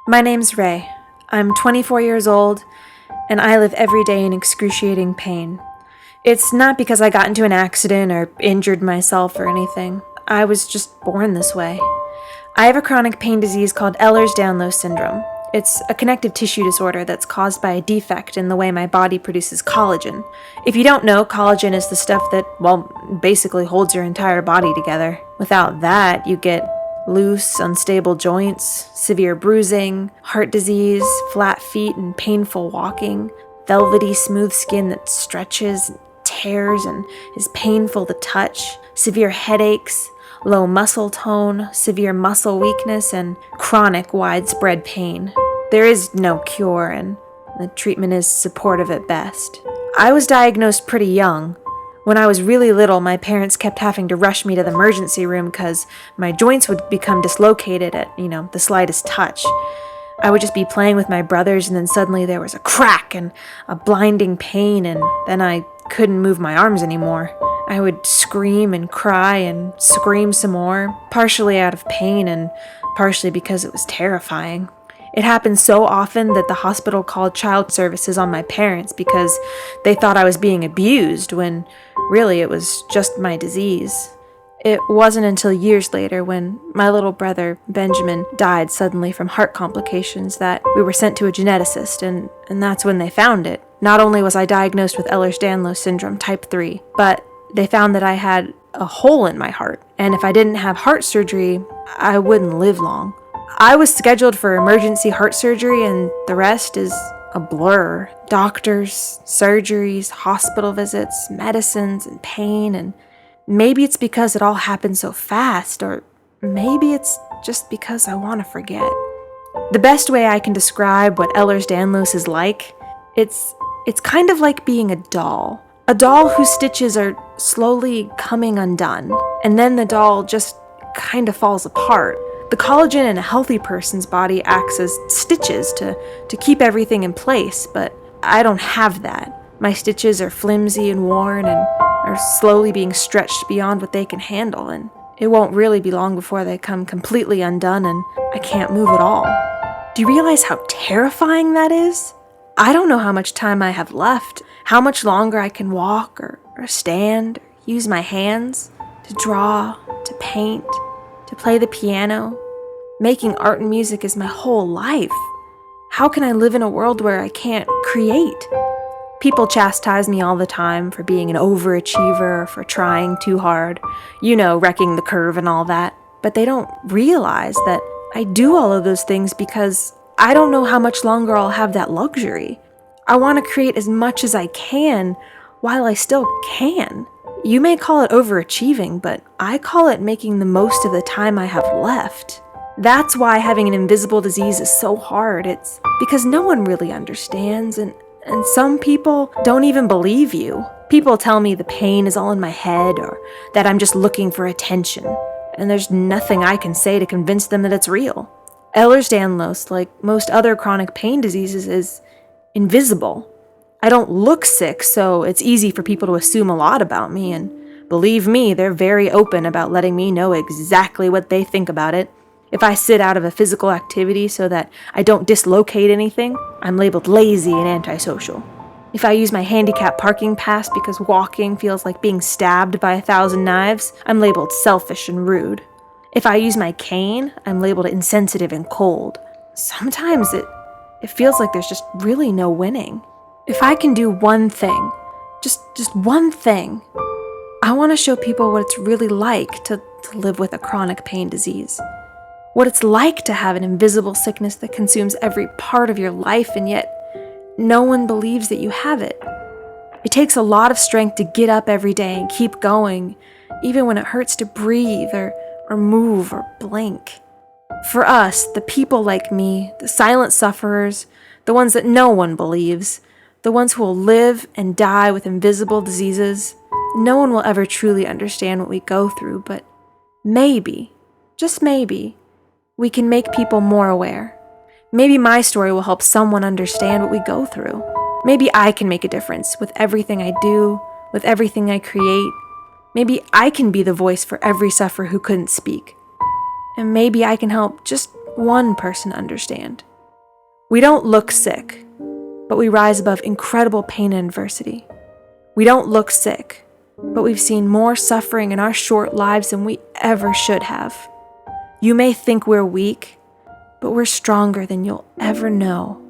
My name's Rei. I'm 24 years old, and I live every day in excruciating pain. It's not because I got into an accident or injured myself or anything. I was just born this way. I have a chronic pain disease called Ehlers Danlos syndrome. It's a connective tissue disorder that's caused by a defect in the way my body produces collagen. If you don't know, collagen is the stuff that, basically holds your entire body together. Without that, you get loose, unstable joints, severe bruising, heart disease, flat feet and painful walking, velvety smooth skin that stretches, tears, and is painful to touch, severe headaches, low muscle tone, severe muscle weakness, and chronic widespread pain. There is no cure, and the treatment is supportive at best. I was diagnosed pretty young. When I was really little, my parents kept having to rush me to the emergency room because my joints would become dislocated at, the slightest touch. I would just be playing with my brothers, and then suddenly there was a crack and a blinding pain, and then I couldn't move my arms anymore. I would scream and cry and scream some more, partially out of pain and partially because it was terrifying. It happened so often that the hospital called child services on my parents because they thought I was being abused when really it was just my disease. It wasn't until years later when my little brother, Benjamin, died suddenly from heart complications that we were sent to a geneticist, and that's when they found it. Not only was I diagnosed with Ehlers Danlos syndrome type 3, but they found that I had a hole in my heart, and if I didn't have heart surgery, I wouldn't live long. I was scheduled for emergency heart surgery, and the rest is a blur. Doctors, surgeries, hospital visits, medicines, and pain, and maybe it's because it all happened so fast, or maybe it's just because I want to forget. The best way I can describe what Ehlers Danlos is like, it's kind of like being a doll. A doll whose stitches are slowly coming undone, and then the doll just kind of falls apart. The collagen in a healthy person's body acts as stitches to keep everything in place, but I don't have that. My stitches are flimsy and worn and are slowly being stretched beyond what they can handle, and it won't really be long before they come completely undone and I can't move at all. Do you realize how terrifying that is? I don't know how much time I have left, how much longer I can walk or stand, or use my hands to draw, to paint, to play the piano. Making art and music is my whole life. How can I live in a world where I can't create? People chastise me all the time for being an overachiever, or for trying too hard, wrecking the curve and all that. But they don't realize that I do all of those things because I don't know how much longer I'll have that luxury. I want to create as much as I can while I still can. You may call it overachieving, but I call it making the most of the time I have left. That's why having an invisible disease is so hard. It's because no one really understands, and some people don't even believe you. People tell me the pain is all in my head, or that I'm just looking for attention, and there's nothing I can say to convince them that it's real. Ehlers Danlos, like most other chronic pain diseases, is invisible. I don't look sick, so it's easy for people to assume a lot about me, and believe me, they're very open about letting me know exactly what they think about it. If I sit out of a physical activity so that I don't dislocate anything, I'm labeled lazy and antisocial. If I use my handicap parking pass because walking feels like being stabbed by 1,000 knives, I'm labeled selfish and rude. If I use my cane, I'm labeled insensitive and cold. Sometimes it feels like there's just really no winning. If I can do one thing, just one thing, I want to show people what it's really like to live with a chronic pain disease. What it's like to have an invisible sickness that consumes every part of your life, and yet no one believes that you have it. It takes a lot of strength to get up every day and keep going, even when it hurts to breathe or move or blink. For us, the people like me, the silent sufferers, the ones that no one believes, the ones who will live and die with invisible diseases, no one will ever truly understand what we go through, but maybe, just maybe, we can make people more aware. Maybe my story will help someone understand what we go through. Maybe I can make a difference with everything I do, with everything I create. Maybe I can be the voice for every sufferer who couldn't speak. And maybe I can help just one person understand. We don't look sick, but we rise above incredible pain and adversity. We don't look sick, but we've seen more suffering in our short lives than we ever should have. You may think we're weak, but we're stronger than you'll ever know.